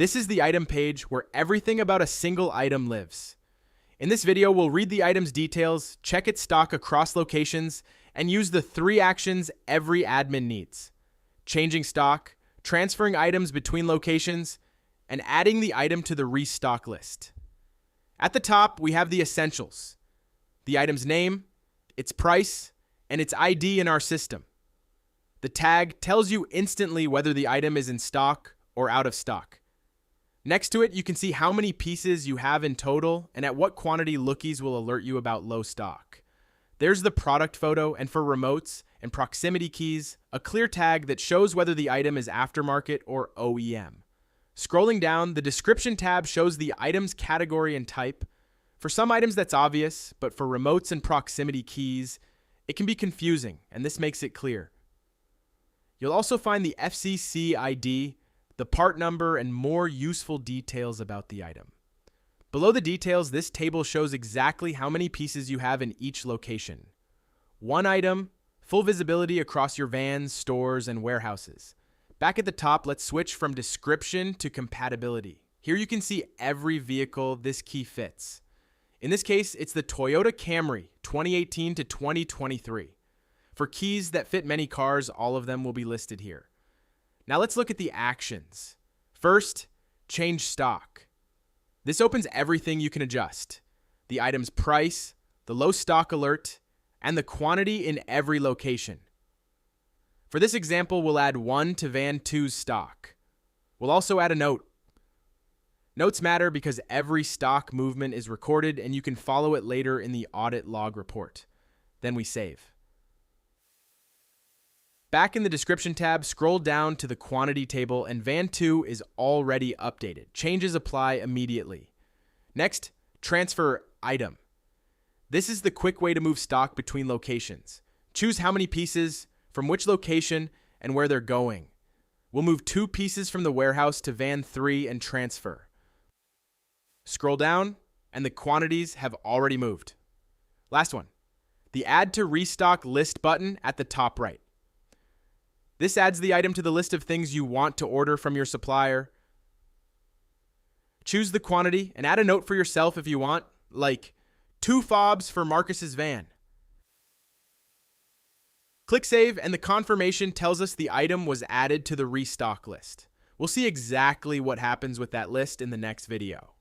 This is the item page where everything about a single item lives. In this video, we'll read the item's details, check its stock across locations, and use the 3 actions every admin needs: changing stock, transferring items between locations, and adding the item to the restock list. At the top, we have the essentials: the item's name, its price, and its ID in our system. The tag tells you instantly whether the item is in stock or out of stock. Next to it, you can see how many pieces you have in total and at what quantity Lookeyz will alert you about low stock. There's the product photo, and for remotes and proximity keys, a clear tag that shows whether the item is aftermarket or OEM. Scrolling down, the description tab shows the item's category and type. For some items that's obvious, but for remotes and proximity keys, it can be confusing, and this makes it clear. You'll also find the FCC ID, the part number, and more useful details about the item. Below the details, this table shows exactly how many pieces you have in each location. One item, full visibility across your vans, stores, and warehouses. Back at the top, let's switch from description to compatibility. Here you can see every vehicle this key fits. In this case, it's the Toyota Camry 2018 to 2023. For keys that fit many cars, all of them will be listed here. Now let's look at the actions. First, change stock. This opens everything you can adjust: the item's price, the low stock alert, and the quantity in every location. For this example, we'll add 1 to van 2's stock. We'll also add a note. Notes matter because every stock movement is recorded and you can follow it later in the audit log report. Then we save. Back in the description tab, scroll down to the quantity table, and van 2 is already updated. Changes apply immediately. Next, transfer item. This is the quick way to move stock between locations. Choose how many pieces, from which location, and where they're going. We'll move 2 pieces from the warehouse to van 3 and transfer. Scroll down, and the quantities have already moved. Last one, the Add to Restock List button at the top right. This adds the item to the list of things you want to order from your supplier. Choose the quantity and add a note for yourself if you want, like 2 fobs for Marcus's van. Click Save, and the confirmation tells us the item was added to the restock list. We'll see exactly what happens with that list in the next video.